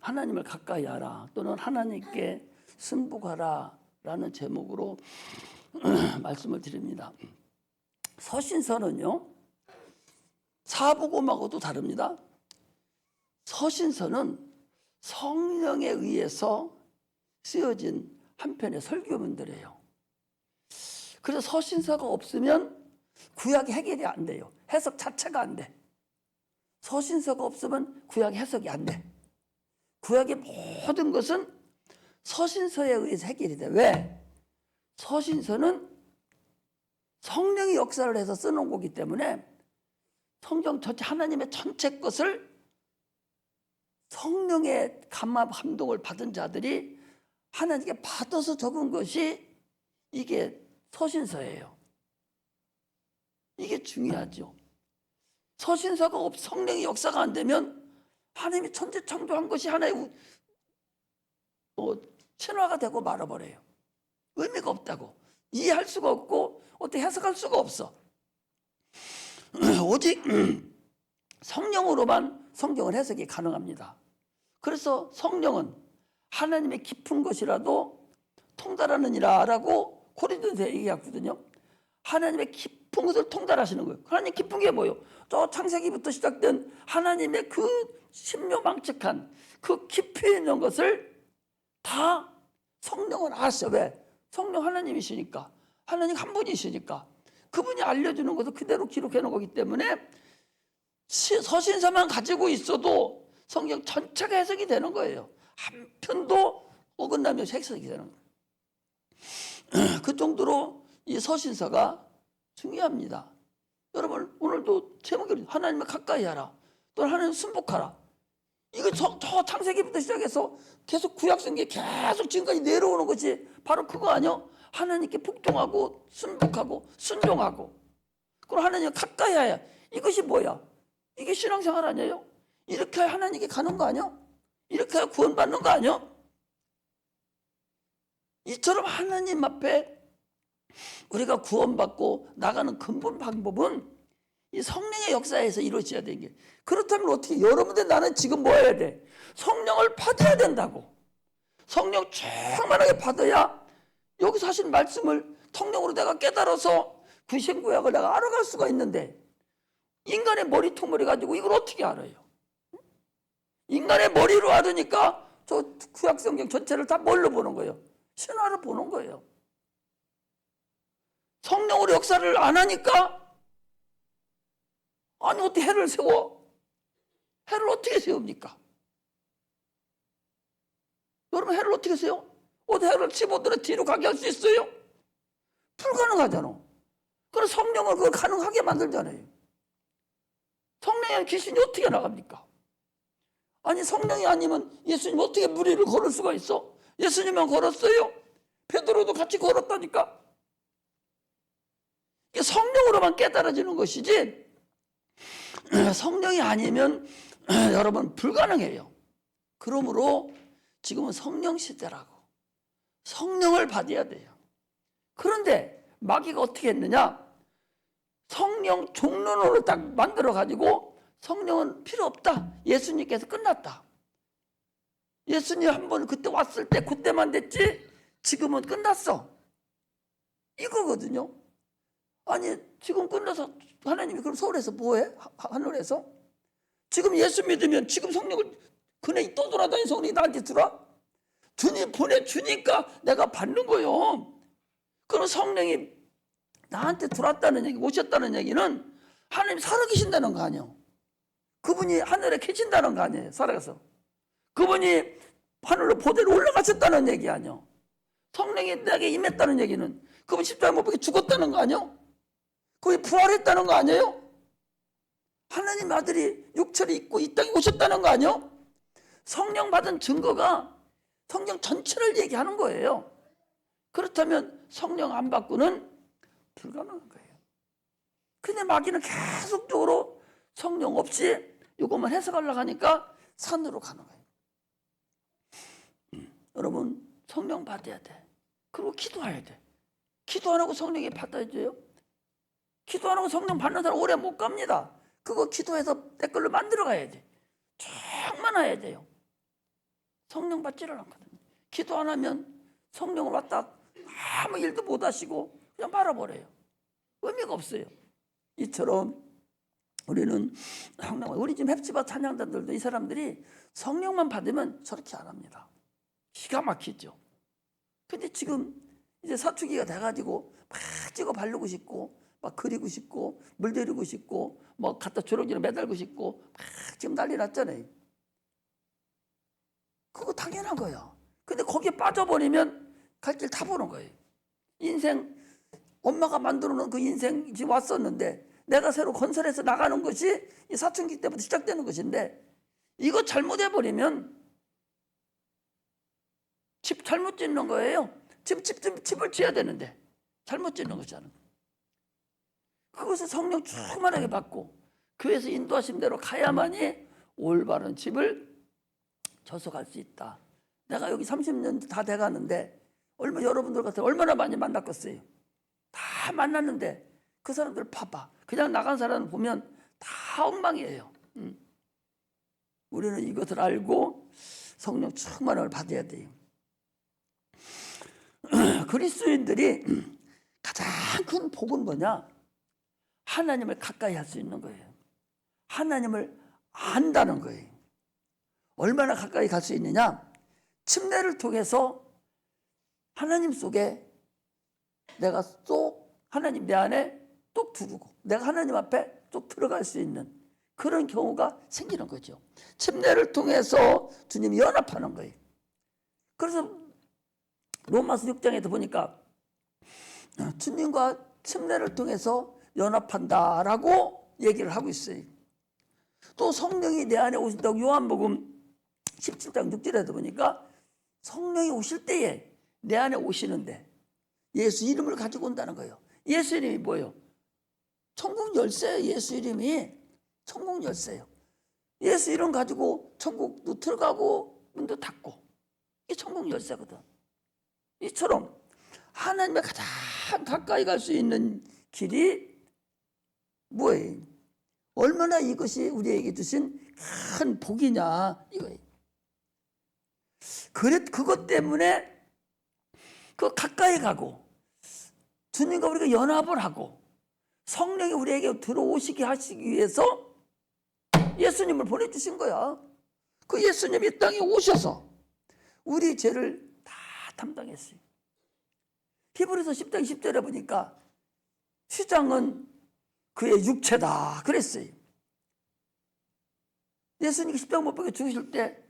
하나님을 가까이 하라 또는 하나님께 승복하라 라는 제목으로 말씀을 드립니다. 서신서는요, 사복음하고도 다릅니다. 서신서는 성령에 의해서 쓰여진 한 편의 설교문들이에요. 그래서 서신서가 없으면 구약이 해결이 안 돼요. 해석 자체가 안 돼. 서신서가 없으면 구약이 해석이 안 돼. 구약의 모든 것은 서신서에 의해서 해결이 돼. 왜? 서신서는 성령이 역사를 해서 써놓은 거기 때문에 성경 전체, 하나님의 전체 것을 성령의 감동을 받은 자들이 하나님께 받아서 적은 것이 이게 서신서예요. 이게 중요하죠. 서신서가 성령의 역사가 안 되면 하나님이 천지 창조한 것이 하나의 신화가 되고 말아버려요. 의미가 없다고. 이해할 수가 없고 어떻게 해석할 수가 없어. 오직 성령으로만 성경을 해석이 가능합니다. 그래서 성령은 하나님의 깊은 것이라도 통달하느니라 라고 고린도서에 얘기했거든요. 하나님의 깊은 것을 통달하시는 거예요. 하나님 깊은 게 뭐예요? 저 창세기부터 시작된 하나님의 그 신묘망측한 그 깊이 있는 것을 다 성령은 아셔. 왜? 성령 하나님이시니까. 하나님 한 분이시니까. 그분이 알려주는 것을 그대로 기록해 놓은 거기 때문에 서신서만 가지고 있어도 성경 전체가 해석이 되는 거예요. 한 편도 어긋나면 해석이 되는 거예요. 그 정도로 이 서신서가 중요합니다. 여러분 오늘도 제목이 하나님을 가까이 하라. 또 하나님 순복하라. 이거 저 창세기부터 시작해서 계속 구약성경에 계속 지금까지 내려오는 것이 바로 그거 아니요? 하나님께 복종하고 순복하고 순종하고 그럼 하나님을 가까이 해야. 이것이 뭐야? 이게 신앙생활 아니에요? 이렇게 해야 하나님께 가는 거 아니야? 이렇게 해야 구원받는 거 아니야? 이처럼 하나님 앞에 우리가 구원받고 나가는 근본 방법은 이 성령의 역사에서 이루어져야 되는 게. 그렇다면 어떻게? 여러분들 나는 지금 뭐 해야 돼? 성령을 받아야 된다고. 성령 충만하게 받아야 여기서 하신 말씀을 성령으로 내가 깨달아서 그 신구약을 내가 알아갈 수가 있는데 인간의 머리통머리 가지고 이걸 어떻게 알아요? 인간의 머리로 알으니까 저 구약성경 전체를 다 뭘로 보는 거예요? 신화를 보는 거예요. 성령으로 역사를 안 하니까 아니 어떻게 해를 세워? 해를 어떻게 세웁니까? 여러분 해를 어떻게 세워? 어디 해를 15도로 뒤로 가게 할 수 있어요? 불가능하잖아. 그래서 성령을 그걸 가능하게 만들잖아요. 성령의 귀신이 어떻게 나갑니까? 아니 성령이 아니면 예수님 어떻게 무리를 걸을 수가 있어? 예수님만 걸었어요? 베드로도 같이 걸었다니까. 이게 성령으로만 깨달아지는 것이지 성령이 아니면 여러분 불가능해요. 그러므로 지금은 성령 시대라고. 성령을 받아야 돼요. 그런데 마귀가 어떻게 했느냐? 성령 종론으로 딱 만들어가지고 성령은 필요 없다. 예수님께서 끝났다. 예수님 한번 그때 왔을 때 그때만 됐지 지금은 끝났어. 이거거든요. 아니 지금 끝나서 하나님이 그럼 서울에서 뭐해? 하늘에서? 지금 예수 믿으면 지금 성령을 그네 또 돌아다니는 성령이 나한테 들어와? 주님 보내주니까 내가 받는 거요. 그럼 성령이 나한테 들어왔다는 얘기, 오셨다는 얘기는 하나님 살아계신다는 거 아니에요. 그분이 하늘에 계신다는 거 아니에요. 살아가서. 그분이 하늘로 보대로 올라가셨다는 얘기 아니에요. 성령이 내게 임했다는 얘기는 그분 십자가 못 박혀 죽었다는 거 아니에요. 그분이 부활했다는 거 아니에요. 하나님 아들이 육체를 입고 이 땅에 오셨다는 거 아니에요. 성령 받은 증거가 성경 전체를 얘기하는 거예요. 그렇다면 성령 안 받고는 불가능한 거예요. 근데 마귀는 계속적으로 성령 없이 이것만 해석하려고 하니까 산으로 가는 거예요. 여러분 성령 받아야 돼. 그리고 기도해야 돼. 기도 안 하고 성령이 받아야죠. 기도 안 하고 성령 받는 사람 오래 못 갑니다. 그거 기도해서 댓글로 만들어 가야지. 충만해야 돼요. 성령 받지를 않거든요. 기도 안 하면 성령을 왔다 아무 일도 못 하시고 그냥 말아버려요. 의미가 없어요. 이처럼 우리는 우리 지금 헵시바 찬양단들도 이 사람들이 성령만 받으면 저렇게 안 합니다. 기가 막히죠. 근데 지금 이제 사춘기가 돼가지고 막 찍어 바르고 싶고 막 그리고 싶고 물들이고 싶고 뭐 갖다 주렁주렁 매달고 싶고 막 지금 난리 났잖아요. 그거 당연한 거야. 근데 거기에 빠져버리면 갈 길 다 보는 거예요. 인생 엄마가 만들어 놓은 그 인생 지금 왔었는데 내가 새로 건설해서 나가는 것이 이 사춘기 때부터 시작되는 것인데 이거 잘못해버리면 집 잘못 짓는 거예요. 집을 지어야 되는데 잘못 짓는 거잖아요. 그것을 성령 충만하게 받고 교회에서 인도하신 대로 가야만이 올바른 집을 져서 갈 수 있다. 내가 여기 30년 다 돼가는데 여러분들 같은 얼마나 많이 만났겠어요. 다 만났는데 그 사람들 봐봐. 그냥 나간 사람을 보면 다 엉망이에요. 우리는 이것을 알고 성령 충만을 받아야 돼요. 그리스도인들이 가장 큰 복은 뭐냐? 하나님을 가까이 할 수 있는 거예요. 하나님을 안다는 거예요. 얼마나 가까이 갈 수 있느냐? 침례를 통해서 하나님 속에 내가 쏙 하나님 내 안에 뚝 두르고 내가 하나님 앞에 쏙 들어갈 수 있는 그런 경우가 생기는 거죠. 침례를 통해서 주님이 연합하는 거예요. 그래서 로마서 6장에도 보니까 주님과 침례를 통해서 연합한다라고 얘기를 하고 있어요. 또 성령이 내 안에 오신다고 요한복음 17장 6절에도 보니까 성령이 오실 때에 내 안에 오시는데 예수 이름을 가지고 온다는 거예요. 예수 이름이 뭐예요? 천국 열쇠예요. 예수 이름이 천국 열쇠예요. 예수 이름 가지고 천국도 들어가고 문도 닫고 이게 천국 열쇠거든. 이처럼 하나님의 가장 가까이 갈 수 있는 길이 뭐예요? 얼마나 이것이 우리에게 주신 큰 복이냐 이거예요. 그것 때문에 그 가까이 가고 주님과 우리가 연합을 하고 성령이 우리에게 들어오시게 하시기 위해서 예수님을 보내주신 거야. 그 예수님이 이 땅에 오셔서 우리 죄를 다 담당했어요. 히브리서 10장 10절에 보니까 휘장은 그의 육체다 그랬어요. 예수님이 십자가 못 박혀 죽으실 때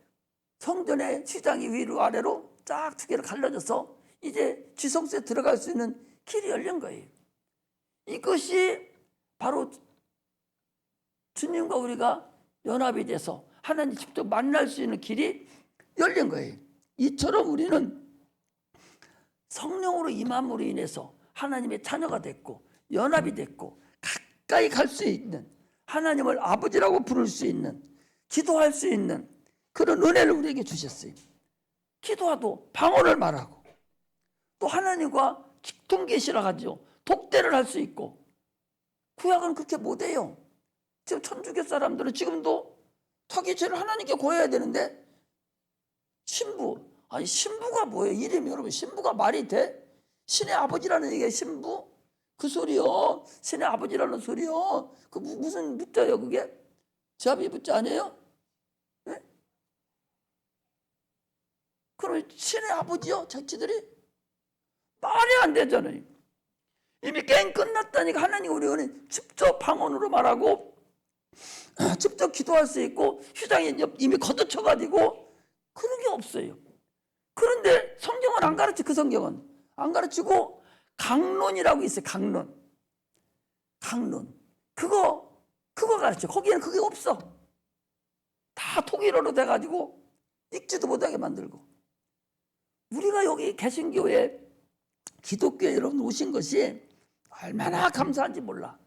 성전의 휘장이 위로 아래로 쫙 두 개로 갈라져서 이제 지성소에 들어갈 수 있는 길이 열린 거예요. 이것이 바로 주님과 우리가 연합이 돼서 하나님 직접 만날 수 있는 길이 열린 거예요. 이처럼 우리는 성령으로 임함으로 인해서 하나님의 자녀가 됐고 연합이 됐고 가까이 갈 수 있는 하나님을 아버지라고 부를 수 있는 기도할 수 있는 그런 은혜를 우리에게 주셨어요. 기도하도 방언을 말하고 또 하나님과 직통계시라 하죠. 독대를 할 수 있고 구약은 그렇게 못해요. 지금 천주교 사람들은 지금도 자기 죄를 하나님께 고해야 되는데 신부가 뭐예요? 이름이 여러분 신부가 말이 돼? 신의 아버지라는 얘기가 신부? 그 소리요. 신의 아버지라는 소리요. 그 무슨 붙자요 그게? 제압이 붙자 아니에요? 네? 그럼 신의 아버지요? 자치들이? 말이 안 되잖아요. 이미 게임 끝났다니까 하나님 우리는 직접 방언으로 말하고 직접 기도할 수 있고 휘장이 이미 걷어쳐가지고 그런 게 없어요. 그런데 성경은 안 가르쳐. 그 성경은 안 가르치고 강론이라고 있어요. 강론 그거 가르쳐. 거기에는 그게 없어. 다 통일어로 돼가지고 읽지도 못하게 만들고. 우리가 여기 개신교회 기독교에 여러분 오신 것이 얼마나 감사한지 몰라.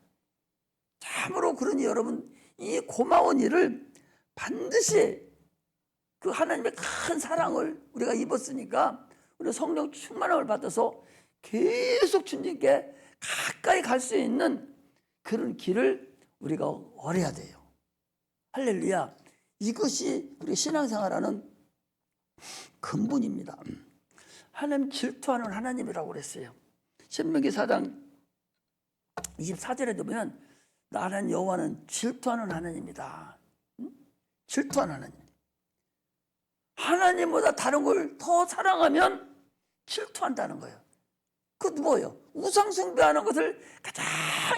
참으로 그러니 여러분 이 고마운 일을 반드시 그 하나님의 큰 사랑을 우리가 입었으니까 우리 성령 충만함을 받아서 계속 주님께 가까이 갈 수 있는 그런 길을 우리가 얻어야 돼요. 할렐루야. 이것이 우리 신앙생활하는 근본입니다. 하나님 질투하는 하나님이라고 그랬어요. 신명기 4장 24절에 보면 나는 여호와는 질투하는 하나님이다. 질투하는 하나님. 하나님보다 다른 걸 더 사랑하면 질투한다는 거예요. 그 뭐예요? 우상 숭배하는 것을 가장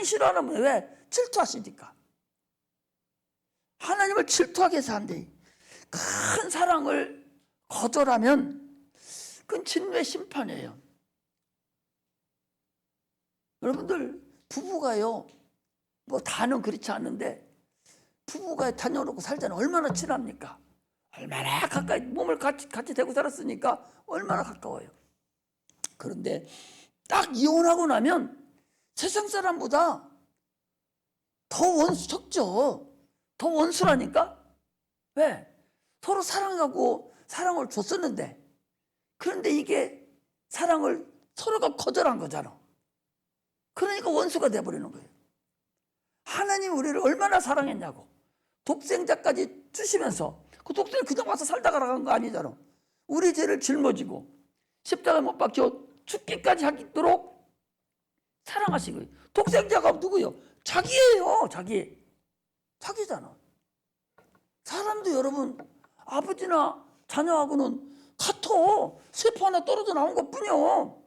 싫어하는 분이 왜? 질투하시니까. 하나님을 질투하게 해서 안 돼. 큰 사랑을 거절하면 그건 진노의 심판이에요. 여러분들 부부가요, 뭐 다는 그렇지 않는데 부부가 다녀놓고 살자는 얼마나 친합니까? 얼마나 가까이 몸을 같이 대고 살았으니까 얼마나 가까워요. 그런데 딱 이혼하고 나면 세상 사람보다 더 원수 척죠. 더 원수라니까. 왜? 서로 사랑하고 사랑을 줬었는데, 그런데 이게 사랑을 서로가 거절한 거잖아. 그러니까 원수가 돼버리는 거예요. 하나님 우리를 얼마나 사랑했냐고. 독생자까지 주시면서 그 독생자 그냥 와서 살다 가라간 거 아니잖아. 우리 죄를 짊어지고 십자가에 못 박혀 죽기까지 하도록 사랑하신 거예요. 독생자가 누구요? 자기예요. 자기잖아. 사람도 여러분 아버지나 자녀하고는 같아. 세포 하나 떨어져 나온 것뿐이요.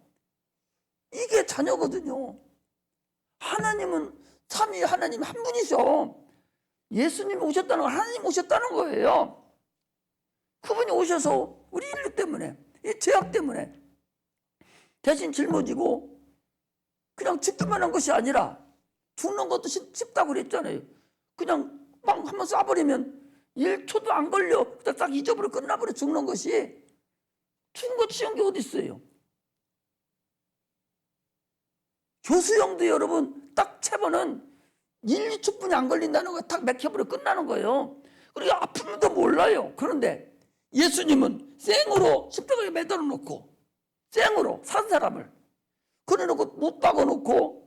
이게 자녀거든요. 하나님은 삼위 하나님 한 분이셔. 예수님이 오셨다는 건 하나님 오셨다는 거예요. 그분이 오셔서 우리 인류 때문에, 이 죄악 때문에 대신 짊어지고 그냥 죽기만 한 것이 아니라 죽는 것도 쉽다고 그랬잖아요. 그냥 막 한번 쏴버리면 1초도 안 걸려. 딱 잊어버려 끝나버려. 죽는 것이. 죽은 것 쉬운 게 어디 있어요. 교수형도 여러분 딱 체벌은 1, 2초뿐이 안 걸린다는 거예요. 딱 맥혀버려 끝나는 거예요. 그리고 아픔도 몰라요. 그런데 예수님은 생으로 십자가에 매달아 놓고 생으로 산 사람을 그래놓고 못 박아놓고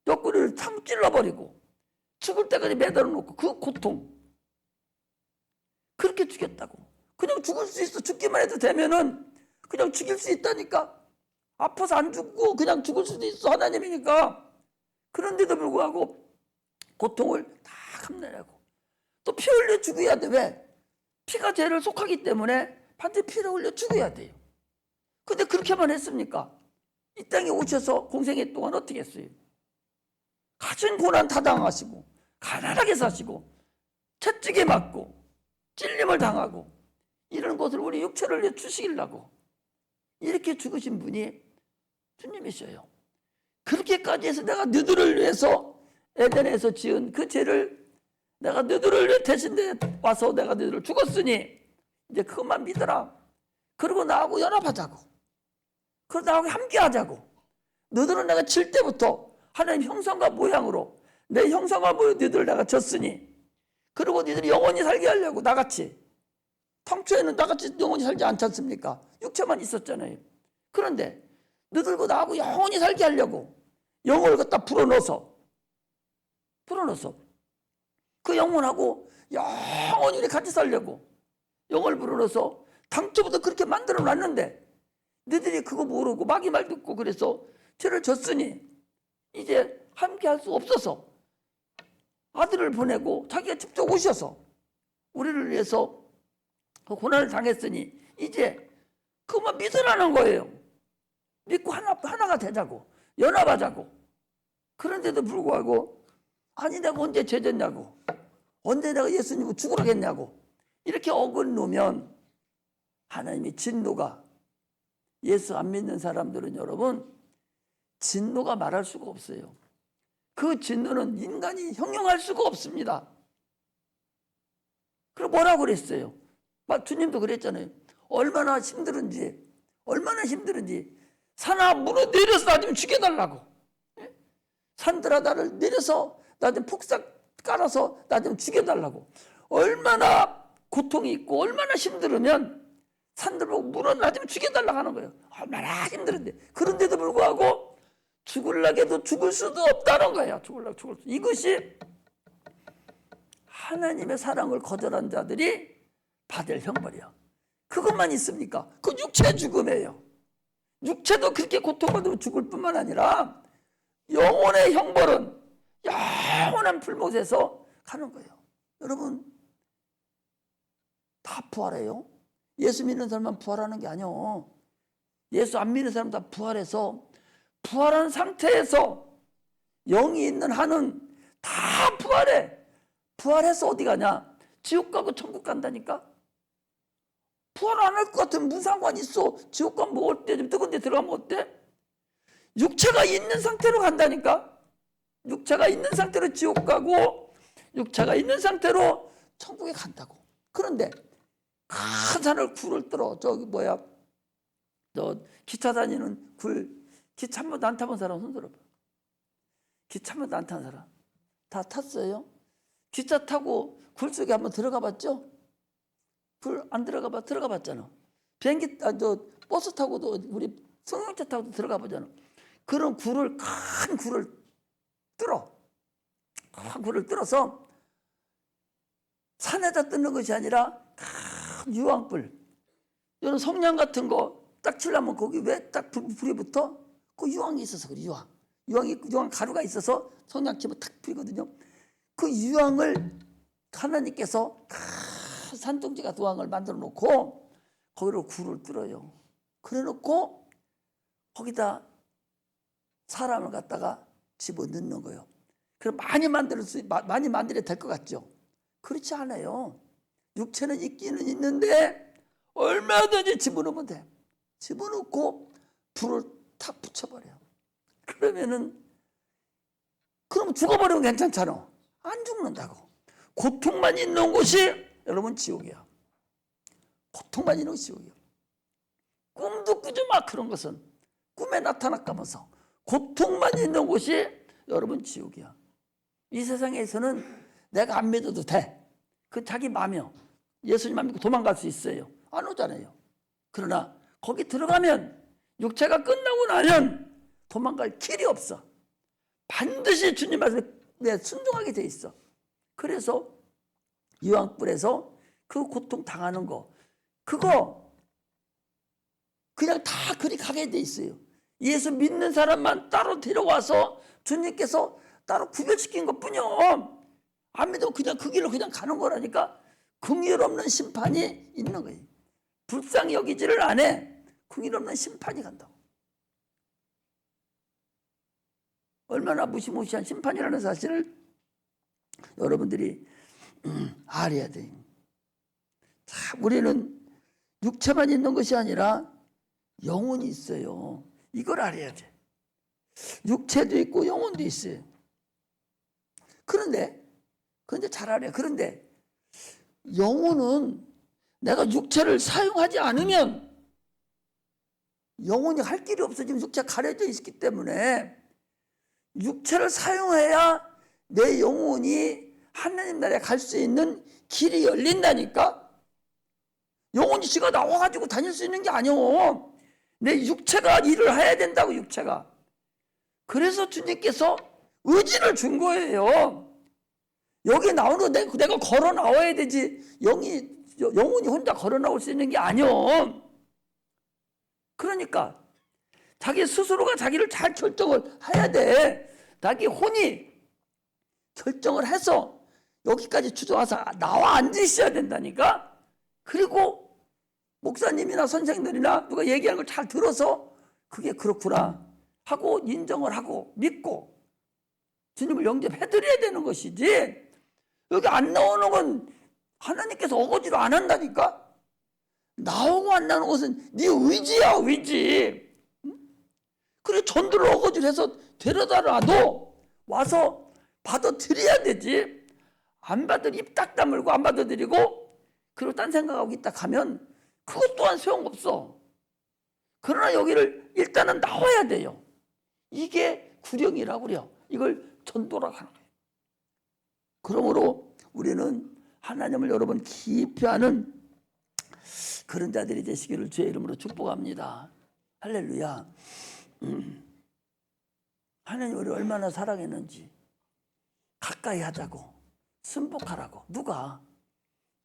옆구리를 참 찔러버리고 죽을 때까지 매달아 놓고 그 고통 그렇게 죽였다고. 그냥 죽을 수 있어. 죽기만 해도 되면은 그냥 죽일 수 있다니까. 아파서 안 죽고 그냥 죽을 수도 있어. 하나님이니까. 그런데도 불구하고 고통을 다 감내라고. 또 피 흘려 죽어야 돼. 왜? 피가 죄를 속하기 때문에 반드시 피를 흘려 죽어야 돼요. 근데 그렇게만 했습니까? 이 땅에 오셔서 공생애 동안 어떻게 했어요? 가진 고난 다 당하시고 가난하게 사시고 채찍에 맞고 찔림을 당하고 이런 것을 우리 육체를 주시려고 이렇게 죽으신 분이 주님이셔요. 그렇게까지 해서 내가 너희들을 위해서 에덴에서 지은 그 죄를 내가 너희들을 위해 대신에 와서 내가 너희들을 죽었으니 이제 그것만 믿어라. 그리고 나하고 연합하자고. 그리고 나하고 함께하자고. 너희들은 내가 질 때부터 하나님 형상과 모양으로 내 형상과 모양 너희들을 내가 졌으니 그리고 너희들이 영원히 살게 하려고 나같이. 당초에는 나같이 영원히 살지 않지 않습니까? 육체만 있었잖아요. 그런데 너희들과 나하고 영원히 살게 하려고 영혼을 갖다 불어넣어서 그 영혼하고 영원히 우리 같이 살려고 영혼을 불어넣어서 당초부터 그렇게 만들어 놨는데 너희들이 그거 모르고 마귀 말 듣고 그래서 죄를 졌으니 이제 함께 할 수 없어서 아들을 보내고 자기가 직접 오셔서 우리를 위해서 그 고난을 당했으니 이제 그것만 믿으라는 거예요. 믿고 하나가 되자고 연합하자고. 그런데도 불구하고 아니 내가 언제 죄졌냐고 언제 내가 예수님을 죽으라고 했냐고 이렇게 억을 놓으면 하나님의 진노가 예수 안 믿는 사람들은 여러분 진노가 말할 수가 없어요. 그 진노는 인간이 형용할 수가 없습니다. 그럼 뭐라고 그랬어요? 주님도 그랬잖아요. 얼마나 힘들은지 산하 물어 내려서 나 좀 죽여달라고. 산들아 나를 내려서 나 좀 폭삭 깔아서 나 좀 죽여달라고. 얼마나 고통이 있고 얼마나 힘들으면 산들 보고 물어 나 좀 죽여달라고 하는 거예요. 얼마나 힘들은데. 그런데도 불구하고 죽으려고 죽을 수도 없다는 거예요. 죽을 수. 이것이 하나님의 사랑을 거절한 자들이 받을 형벌이야. 그것만 있습니까? 그 육체의 죽음이에요. 육체도 그렇게 고통받으면 죽을 뿐만 아니라 영혼의 형벌은 영원한 불못에서 가는 거예요. 여러분, 다 부활해요. 예수 믿는 사람만 부활하는 게 아니에요. 예수 안 믿는 사람 다 부활해서, 부활한 상태에서 영이 있는 한은 다 부활해. 부활해서 어디 가냐? 지옥 가고 천국 간다니까? 부활 안 할 것 같으면 무슨 상관이 있어? 지옥 가면 뭐 어때? 좀 뜨거운 데 들어가면 어때? 육체가 있는 상태로 간다니까? 육체가 있는 상태로 지옥 가고 육체가 있는 상태로 천국에 간다고. 그런데 큰 산을 굴을 뚫어. 저기 뭐야, 저 기차 다니는 기차 한 번도 안 타본 사람 손 들어봐. 기차 한 번도 안 탄 사람 다 탔어요? 기차 타고 굴 속에 한번 들어가 봤죠? 굴 안 들어가 봤잖아. 비행기 버스 타고도, 우리 승용차 타고도 들어가 보잖아. 그런 굴을, 큰 굴을 뚫어. 큰 굴을 뚫어서 산에다 뜯는 것이 아니라 큰 유황불, 이런 성냥 같은 거 딱 칠려면 거기 왜 딱 불이 붙어? 그 유황이 있어서 그래. 유황 가루가 있어서 성냥 치면 탁 피거든요. 그 유황을 하나님께서 큰 산둥지가 유황을 만들어 놓고 거기로 굴을 뚫어요. 그래 놓고 거기다 사람을 갖다가 집어 넣는 거예요. 그럼 많이 만들어야 될 것 같죠? 그렇지 않아요. 육체는 있기는 있는데 얼마든지 집어넣으면 돼. 집어넣고 불을 탁 붙여버려요. 그러면 죽어버리면 괜찮잖아. 안 죽는다고. 고통만 있는 곳이 여러분 지옥이야. 고통만 있는 곳이 지옥이야. 꿈도 꾸지 마. 그런 것은 꿈에 나타날까면서. 고통만 있는 곳이 여러분 지옥이야. 이 세상에서는 내가 안 믿어도 돼. 그 자기 마음이요. 예수님 안 믿고 도망갈 수 있어요. 안 오잖아요. 그러나 거기 들어가면, 육체가 끝나고 나면 도망갈 길이 없어. 반드시 주님 말씀에 순종하게 돼 있어. 그래서 유황불에서 그 고통 당하는 거, 그거 그냥 다 그리 가게 돼 있어요. 예수 믿는 사람만 따로 데려와서 주님께서 따로 구별시킨 것뿐이요. 안 믿으면 그냥 그 길로 그냥 가는 거라니까. 긍휼 없는 심판이 있는 거예요. 불쌍히 여기지를 안 해. 긍휼 없는 심판이 간다고. 얼마나 무시무시한 심판이라는 사실을 여러분들이 알아야 돼요. 자, 우리는 육체만 있는 것이 아니라 영혼이 있어요. 이걸 알아야 돼. 육체도 있고 영혼도 있어요. 그런데 잘 알아요. 그런데 영혼은 내가 육체를 사용하지 않으면 영혼이 할 길이 없어. 지금 육체가 가려져 있기 때문에 육체를 사용해야 내 영혼이 하나님 나라에 갈 수 있는 길이 열린다니까. 영혼이 지가 나와가지고 다닐 수 있는 게 아니오. 내 육체가 일을 해야 된다고. 육체가. 그래서 주님께서 의지를 준 거예요. 여기 나오는 거 내가 걸어 나와야 되지. 영혼이 혼자 걸어 나올 수 있는 게 아니오. 그러니까 자기 스스로가 자기를 잘 결정을 해야 돼. 자기 혼이 결정을 해서 여기까지 주저와서 나와 앉으셔야 된다니까. 그리고 목사님이나 선생들이나 누가 얘기하는 걸 잘 들어서 그게 그렇구나 하고 인정을 하고 믿고 주님을 영접해드려야 되는 것이지, 여기 안 나오는 건 하나님께서 어거지로 안 한다니까. 나오고 안 나오는 것은 네 의지야, 의지. 그래, 전도를 어거지로 해서 데려다 놔도 와서 받아들여야 되지. 안 받아들이 입 딱 다물고 안 받아들이고 그리고 딴 생각하고 있다 가면 그것 또한 소용없어. 그러나 여기를 일단은 나와야 돼요. 이게 구령이라고 그래요. 이걸 전도라고 하는 거예요. 그러므로 우리는 하나님을 여러분 깊이 아는 그런 자들이 되시기를 주의 이름으로 축복합니다. 할렐루야. 하나님 우리를 얼마나 사랑했는지 가까이 하자고, 순복하라고. 누가?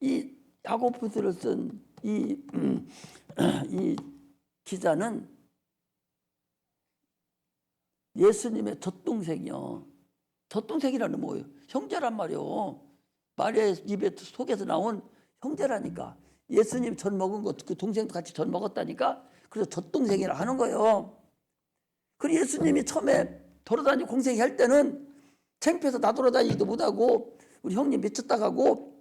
이 야고보서를 쓴 이, 이 기자는 예수님의 젖동생이요. 젖동생이라는 뭐예요? 형제란 말이요. 마리아의 입에 속에서 나온 형제라니까. 예수님 젖 먹은 것, 그 동생도 같이 젖 먹었다니까. 그래서 젖동생이라 하는 거예요. 그리고 예수님이 처음에 돌아다니고 공생이 할 때는 창피해서 나돌아다니지도 못하고 우리 형님 미쳤다 가고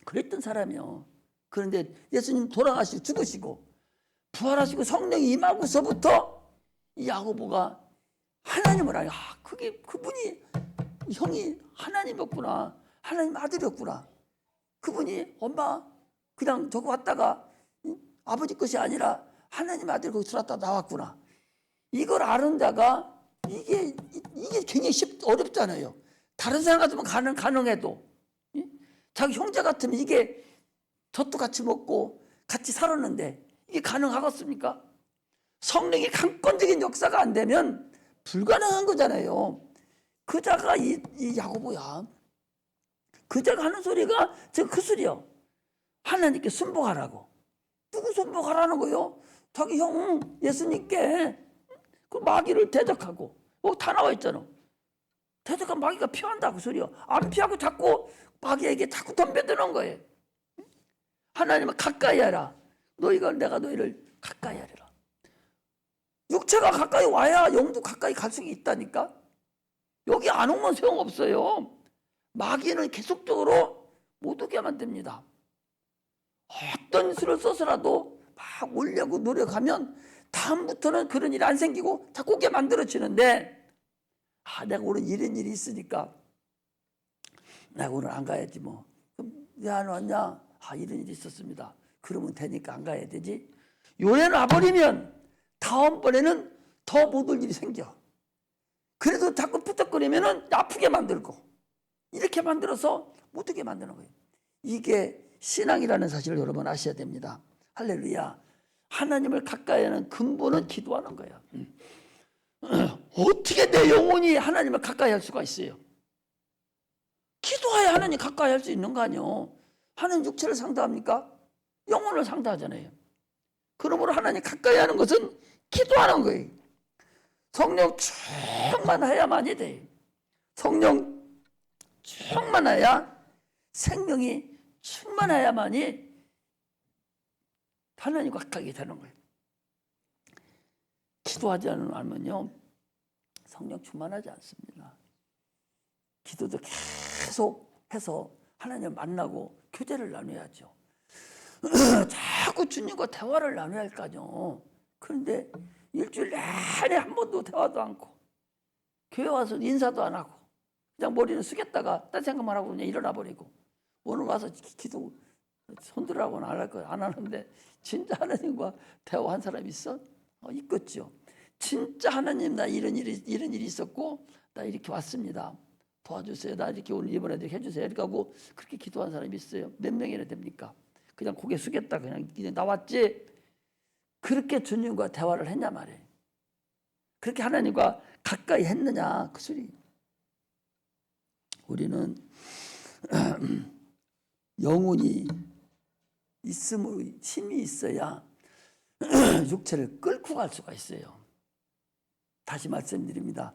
그랬던 사람이요. 그런데 예수님 돌아가시고 죽으시고 부활하시고 성령이 임하고서부터 이 야고보가 하나님을 알아. 그분이 형이 하나님이었구나. 하나님 아들이었구나. 그분이 엄마 그냥 저거 왔다가 아버지 것이 아니라 하나님 아들 거기 들어왔다 나왔구나. 이걸 아는 자가 이게 굉장히 어렵잖아요. 다른 사람 같으면 가능해도 자기 형제 같으면 이게 젖도 같이 먹고 같이 살았는데 이게 가능하겠습니까? 성령의 강권적인 역사가 안 되면 불가능한 거잖아요. 그 자가 이 야고보야. 그 자가 하는 소리가 그 소리요. 하나님께 순복하라고. 누구 순복하라는 거요? 자기 형 예수님께 그 마귀를 대적하고 다 나와 있잖아. 대적한 마귀가 피한다 그 소리요. 안 피하고 자꾸 마귀에게 자꾸 덤벼드는 거예요. 하나님은 가까이 하라. 내가 너희를 가까이 하리라. 육체가 가까이 와야 영도 가까이 갈 수 있다니까. 여기 안 오면 소용없어요. 마귀는 계속적으로 못 오게 만듭니다. 어떤 수를 써서라도 막 오려고 노력하면 다음부터는 그런 일이 안 생기고 자꾸 오게 만들어지는데 내가 오늘 이런 일이 있으니까 내가 오늘 안 가야지 뭐. 그럼 왜 안 왔냐? 이런 일이 있었습니다. 그러면 되니까 안 가야 되지. 요래는 와버리면 다음번에는 더 못 올 일이 생겨. 그래도 자꾸 푸떡거리면 아프게 만들고 이렇게 만들어서 못 오게 만드는 거예요. 이게 신앙이라는 사실을 여러분 아셔야 됩니다. 할렐루야. 하나님을 가까이 하는 근본은 기도하는 거예요. 어떻게 내 영혼이 하나님을 가까이 할 수가 있어요? 기도해야 하나님 가까이 할 수 있는 거 아니에요. 하나님 육체를 상대합니까? 영혼을 상대하잖아요. 그러므로 하나님 가까이 하는 것은 기도하는 거예요. 성령 충만해야만이 돼. 성령 충만해야 생명이 충만해야만이 하나님과 가까이 되는 거예요. 기도하지 않으면요 성령 충만하지 않습니다. 기도도 계속 해서 하나님을 만나고 교제를 나눠야죠. 자꾸 주님과 대화를 나눠야 할 거 아니에요. 그런데 일주일 내내 한 번도 대화도 않고 교회 와서 인사도 안 하고 그냥 머리는 숙였다가 딴 생각만 하고 그냥 일어나 버리고 오늘 와서 기도 손들라고는 안 할 거예요. 안 하는데 진짜 하나님과 대화한 사람이 있어? 있겠죠. 진짜 하나님 나 이런 일이 있었고 나 이렇게 왔습니다. 도와주세요. 나 이렇게 오늘 이번에 이렇게 해주세요. 이렇게 하고 그렇게 기도한 사람이 있어요. 몇 명이나 됩니까? 그냥 고개 숙였다 그냥 나왔지. 그렇게 주님과 대화를 했냐 말이에요. 그렇게 하나님과 가까이 했느냐 그 소리. 우리는 영혼이 있음으로 힘이 있어야 육체를 끌고 갈 수가 있어요. 다시 말씀드립니다.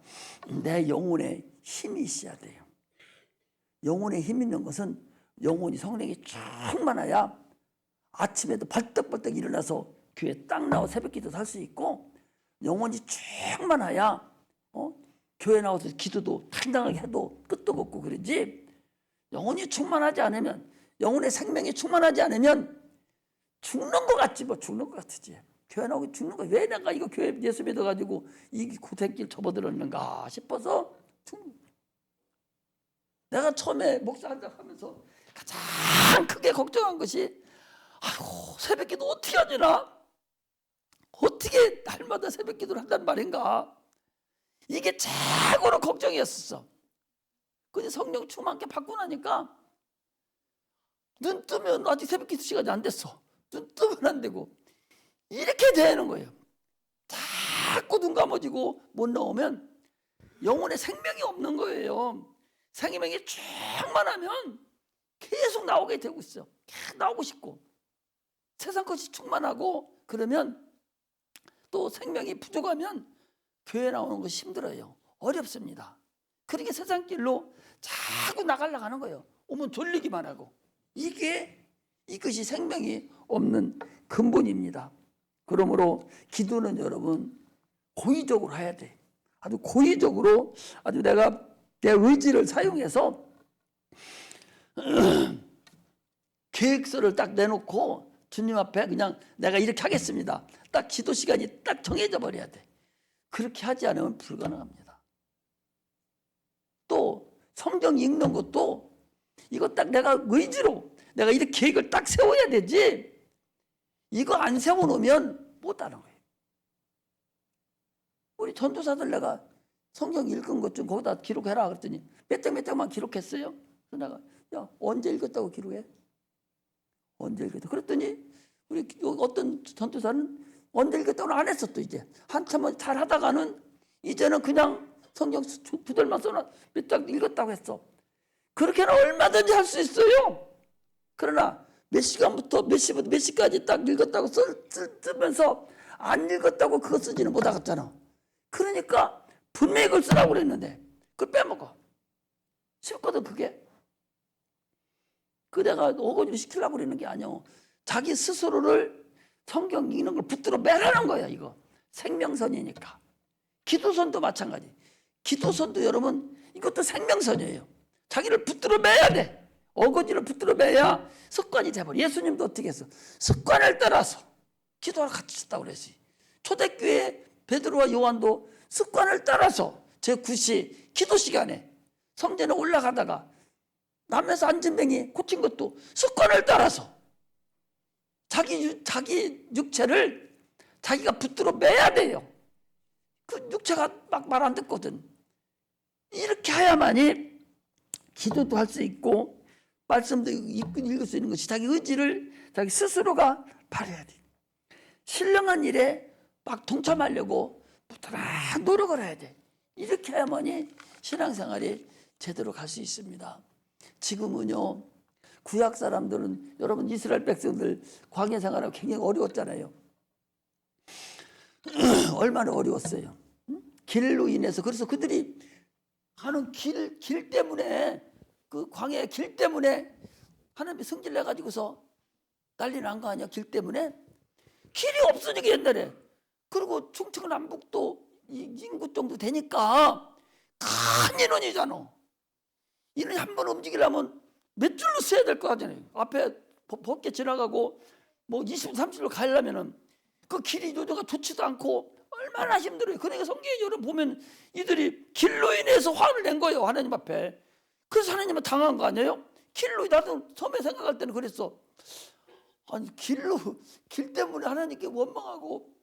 내 영혼에 힘이 있어야 돼요. 영혼에 힘 있는 것은 영혼이 성령이 충만해야 아침에도 벌떡벌떡 일어나서 교회 딱 나와 새벽기도 할 수 있고 영혼이 충만해야 교회 나와서 기도도 당당하게 해도 끝도 없고 그러지. 영혼이 충만하지 않으면 영혼의 생명이 충만하지 않으면 죽는 것 같지 뭐. 죽는 것 같지. 교회 나오고 죽는 거. 왜 내가 이거 교회 예수 믿어가지고 이 고생길 접어들었는가 싶어서 죽는 거야. 내가 처음에 목사 한작하면서 가장 크게 걱정한 것이 새벽기도 어떻게 하느라 어떻게 날마다 새벽기도를 한단 말인가. 이게 최고로 걱정이었어. 근데 성령 충만하게 받고 나니까 눈 뜨면 아직 새벽기도 시간이 안 됐어. 눈 뜨면 안 되고 이렇게 되는 거예요. 자꾸 눈 감아지고 못 나오면 영혼에 생명이 없는 거예요. 생명이 충만하면 계속 나오게 되고 있어. 계속 나오고 싶고 세상 것이 충만하고 그러면 또 생명이 부족하면 교회 나오는 것이 힘들어요. 어렵습니다. 그러니까 세상 길로 자꾸 나가려고 하는 거예요. 오면 졸리기만 하고. 이것이 생명이 없는 근본입니다. 그러므로 기도는 여러분 고의적으로 해야 돼. 아주 고의적으로 아주 내가 내 의지를 사용해서 계획서를 딱 내놓고 주님 앞에 그냥 내가 이렇게 하겠습니다. 딱 기도 시간이 딱 정해져 버려야 돼. 그렇게 하지 않으면 불가능합니다. 또 성경 읽는 것도 이거 딱 내가 의지로 내가 이렇게 계획을 딱 세워야 되지, 이거 안 세워놓으면 못하는 거예요. 우리 전도사들 내가 성경 읽은 것 좀 거기다 기록해라 그랬더니 몇 장만 기록했어요. 그래서 내가 야 언제 읽었다고 기록해? 언제 읽었다? 그랬더니 우리 어떤 전도사는 언제 읽었다고는 안 했어. 또 이제 한참 잘 하다가는 이제는 그냥 성경 구절만 써놔 몇 장 읽었다고 했어. 그렇게는 얼마든지 할 수 있어요. 그러나 몇 시간부터 몇 시부터 몇 시까지 딱 읽었다고 쓰면서 안 읽었다고 그거 쓰지는 못하겠잖아. 그러니까 분명히 그걸 쓰라고 그랬는데 그걸 빼먹어. 쉽거든 그게. 그 내가 어거지로 시키려고 그러는 게 아니오. 자기 스스로를 성경 읽는 걸 붙들어 매라는 거야. 이거 생명선이니까. 기도선도 마찬가지. 기도선도 여러분 이것도 생명선이에요. 자기를 붙들어 매야 돼. 어거지를 붙들어 매야 습관이 돼버려. 예수님도 어떻게 했어? 습관을 따라서 기도를 같이 했다고 그랬지. 초대교회 베드로와 요한도 습관을 따라서 제9시 기도 시간에 성전에 올라가다가 남에서 안진뱅이 고친 것도 습관을 따라서 자기 육체를 자기가 붙들어 매야 돼요. 그 육체가 막 말 안 듣거든. 이렇게 해야만이 기도도 할 수 있고 말씀도 읽을 수 있는 것이 자기 의지를 자기 스스로가 발휘해야 돼. 신령한 일에 막 동참하려고 막 노력을 해야 돼. 이렇게 해야만이 신앙생활이 제대로 갈 수 있습니다. 지금은요 구약 사람들은 여러분 이스라엘 백성들 광야 생활하고 굉장히 어려웠잖아요. 얼마나 어려웠어요. 길로 인해서. 그래서 그들이 가는 길 때문에 그 광야의 길 때문에 하나님이 성질 내가지고서 난리 난 거 아니야. 길 때문에 길이 없으니까 옛날에. 그리고 충청 남북도 인구 정도 되니까 큰 인원이잖아. 인원이 한 번 움직이려면 몇 줄로 써야 될 거 아니에요. 앞에 벗게 지나가고 뭐 20, 30줄로 가려면은 그 길이 요새가 좋지도 않고 얼마나 힘들어요. 그러니까 성경에 여러분 보면 이들이 길로 인해서 화를 낸 거예요. 하나님 앞에. 그래서 하나님은 당한 거 아니에요? 길로. 나도 처음에 생각할 때는 그랬어. 아니 길 때문에 하나님께 원망하고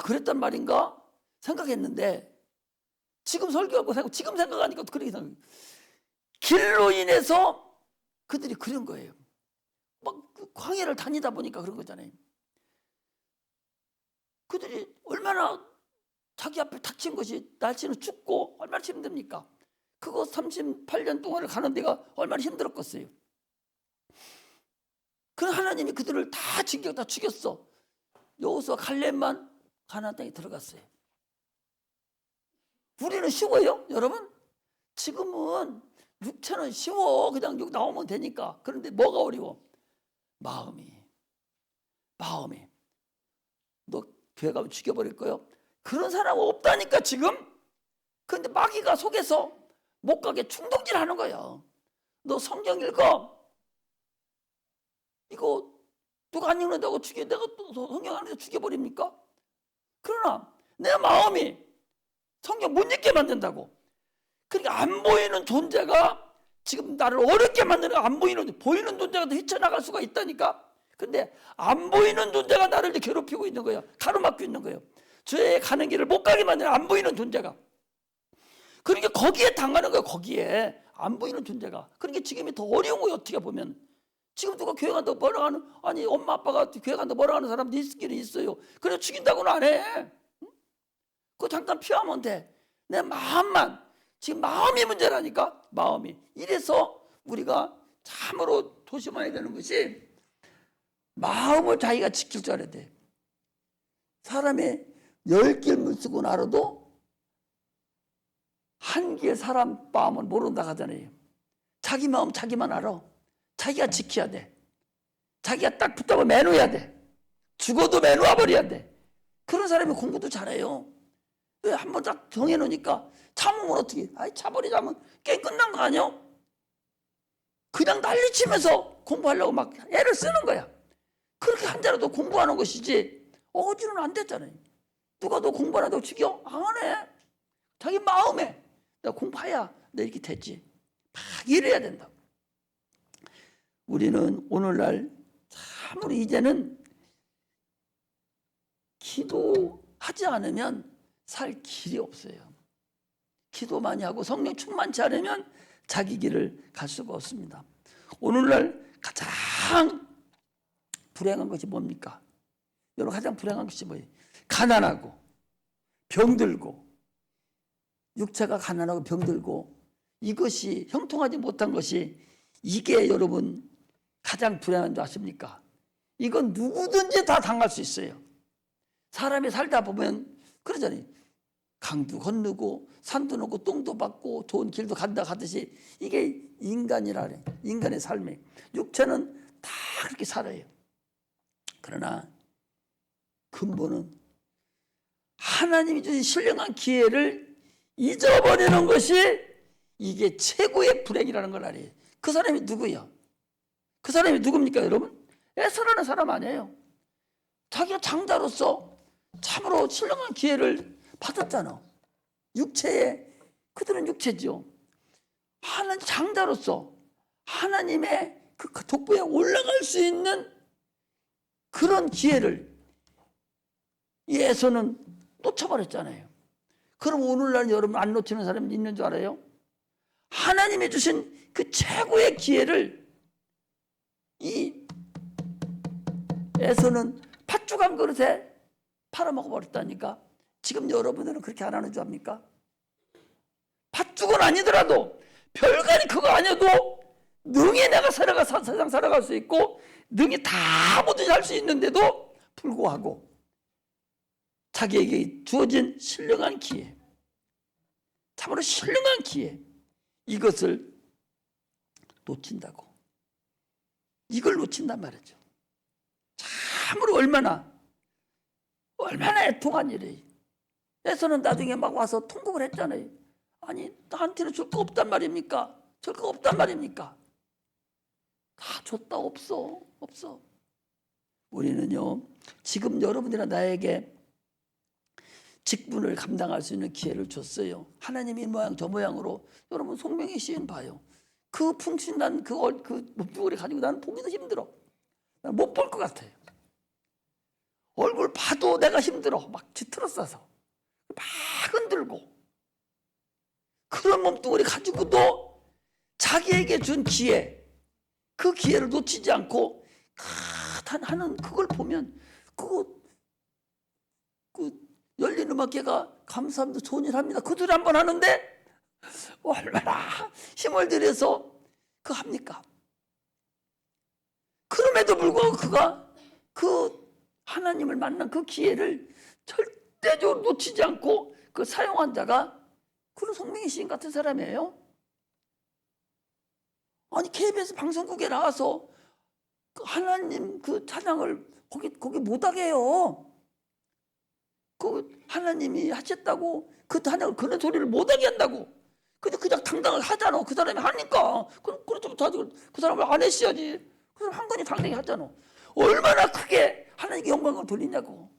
그랬단 말인가 생각했는데 지금 설교하고 지금 생각하니까 그렇게 생각해요. 길로 인해서 그들이 그런 거예요. 막 광야를 다니다 보니까 그런 거잖아요. 그들이 얼마나 자기 앞에 닥친 것이 날씨는 춥고 얼마나 힘듭니까? 그거 38년 동안을 가는 데가 얼마나 힘들었겠어요. 그런 하나님이 그들을 다 죽였어. 여호수아 갈렙만 가나안 땅에 들어갔어요. 우리는 쉬워요, 여러분? 지금은 육체는 쉬워. 그냥 여기 나오면 되니까. 그런데 뭐가 어려워? 마음이. 너 교회 가면 죽여버릴 거요? 그런 사람 없다니까 지금. 그런데 마귀가 속에서 못 가게 충동질하는 거예요. 너 성경 읽어. 이거 누가 안 읽는다고 내가 또 성경 안 읽어 죽여버립니까? 그러나 내 마음이 성경 못 읽게 만든다고. 그러니까 안 보이는 존재가 지금 나를 어렵게 만드는, 안 보이는 존재가 더 헤쳐나갈 수가 있다니까. 근데 안 보이는 존재가 나를 괴롭히고 있는 거예요. 가로막고 있는 거예요. 죄에 가는 길을 못 가게 만드는 안 보이는 존재가. 그러니까 거기에 당하는 거예요. 거기에 안 보이는 존재가. 그러니까 지금이 더 어려운 거예요. 어떻게 보면. 지금 누가 교회 간다고 뭐라 하는, 아니 엄마 아빠가 교회 간다고 뭐라 하는 사람도 있기는 있어요. 그래 죽인다고는 안 해. 그거 잠깐 피하면 돼. 내 마음만. 지금 마음이 문제라니까. 마음이. 이래서 우리가 참으로 조심해야 되는 것이 마음을 자기가 지킬 줄 알아야 돼. 사람의 10길 물쓰고 나로도 한 길 사람 마음을 모른다 하잖아요. 자기 마음 자기만 알아. 자기가 지켜야 돼. 자기가 딱 붙잡아 매놓아야 돼. 죽어도 매놓아 버려야 돼. 그런 사람이 공부도 잘해요. 왜 한 번 딱 정해놓으니까 참으면 어떻게? 아이 차버리자면 게임 끝난 거 아니야? 그냥 난리치면서 공부하려고 막 애를 쓰는 거야. 그렇게 한자라도 공부하는 것이지 억지로는 안 됐잖아요. 누가 너 공부 안 한다고 죽여? 안 해. 자기 마음에 내가 공부해야 내 이렇게 됐지. 막 이래야 된다. 우리는 오늘날 참으로 이제는 기도하지 않으면 살 길이 없어요. 기도 많이 하고 성령 충만치 않으면 자기 길을 갈 수가 없습니다. 오늘날 가장 불행한 것이 뭡니까? 여러분 가장 불행한 것이 뭐예요? 가난하고 병들고 육체가 가난하고 병들고 이것이 형통하지 못한 것이 이게 여러분 가장 불행한 줄 아십니까? 이건 누구든지 다 당할 수 있어요. 사람이 살다 보면 그러잖아요. 강도 건너고 산도 넘고 똥도 받고 좋은 길도 간다 하듯이 이게 인간이라 그래. 인간의 삶이. 육체는 다 그렇게 살아요. 그러나 근본은 하나님이 주신 신령한 기회를 잊어버리는 것이 이게 최고의 불행이라는 걸 알아요. 그 사람이 누구야? 그 사람이 누굽니까 여러분? 에서라는 사람 아니에요. 자기가 장자로서 참으로 신령한 기회를 받았잖아. 육체에 그들은 육체죠. 하나님 장자로서 하나님의 그 독보에 올라갈 수 있는 그런 기회를 이 에서는 놓쳐버렸잖아요. 그럼 오늘날 여러분 안 놓치는 사람이 있는 줄 알아요? 하나님이 주신 그 최고의 기회를 이 에서는 팥죽 한 그릇에 팔아먹어버렸다니까. 지금 여러분들은 그렇게 안 하는 줄 압니까? 팥죽은 아니더라도 별관이 그거 아니어도 능히 내가 세상 살아갈 수 있고 능히 다 뭐든지 할 수 있는데도 불구하고 자기에게 주어진 신령한 기회, 참으로 신령한 기회, 이것을 놓친다고. 이걸 놓친단 말이죠. 참으로 얼마나 애통한 일이에요. 에서는 나중에 막 와서 통곡을 했잖아요. 아니 나한테는 줄 거 없단 말입니까? 줄 거 없단 말입니까? 다 줬다. 없어. 우리는요 지금 여러분들이나 나에게 직분을 감당할 수 있는 기회를 줬어요. 하나님이 이 모양 저 모양으로 여러분 송명의 시인 봐요. 그 풍신난 그 목줄을 가지고 나는 보기도 힘들어. 난 못 볼 것 같아요. 얼굴 봐도 내가 힘들어. 막 짙어 싸서 막 흔들고 그런 몸뚱아리 가지고도 자기에게 준 기회, 그 기회를 놓치지 않고 하는 그걸 보면 그 열린 음악회가 감사합니다. 좋은 일 합니다. 그 소리 한번 하는데 얼마나 힘을 들여서 그거 합니까? 그럼에도 불구하고 그가 그 하나님을 만난 그 기회를 절대적으로 놓치지 않고 그 사용한 자가 그런 송명의 시인 같은 사람이에요. 아니 KBS 방송국에 나와서 그 하나님 그 찬양을 거기 못하게 해요. 그 하나님이 하셨다고 그 찬양을 그런 소리를 못하게 한다고. 근데 그냥 당당하게 하잖아. 그 사람이 하니까. 그렇다고 그 사람을 안 했어야지. 그 사람 한 건이 당당히 하잖아. 얼마나 크게 하나님께 영광을 돌리냐고.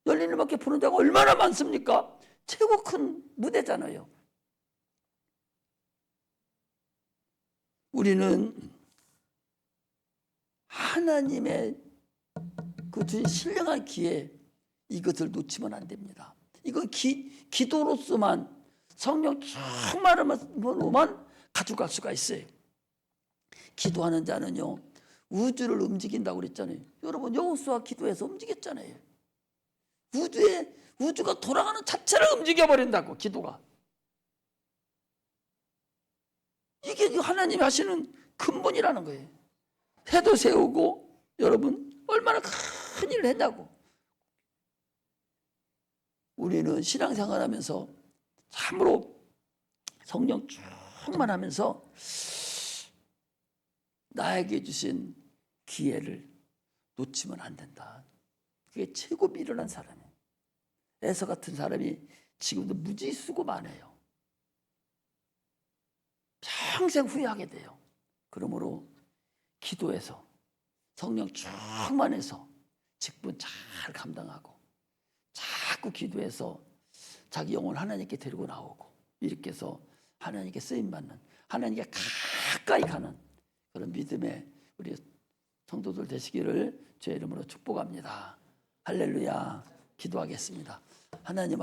열린 음악회 부른 자가 얼마나 많습니까? 최고 큰 무대잖아요. 우리는 하나님의 그 주신 신령한 기회 이것을 놓치면 안 됩니다. 이건 기도로서만 성령 충만으로만 가져갈 수가 있어요. 기도하는 자는요 우주를 움직인다고 그랬잖아요. 여러분 여호수아 기도해서 움직였잖아요. 우주가 돌아가는 자체를 움직여버린다고. 기도가. 이게 하나님이 하시는 근본이라는 거예요. 해도 세우고 여러분 얼마나 큰 일을 했다고. 우리는 신앙생활하면서 참으로 성령 충만하면서 나에게 주신 기회를 놓치면 안 된다. 그게 최고 미련한 사람이에요. 에서 같은 사람이 지금도 무지수고 많아요. 평생 후회하게 돼요. 그러므로 기도해서 성령 충만해서 직분 잘 감당하고 자꾸 기도해서 자기 영혼을 하나님께 데리고 나오고 이렇게 해서 하나님께 쓰임받는, 하나님께 가까이 가는 그런 믿음의 우리 성도들 되시기를 주의 이름으로 축복합니다. 할렐루야. 기도하겠습니다. 하나님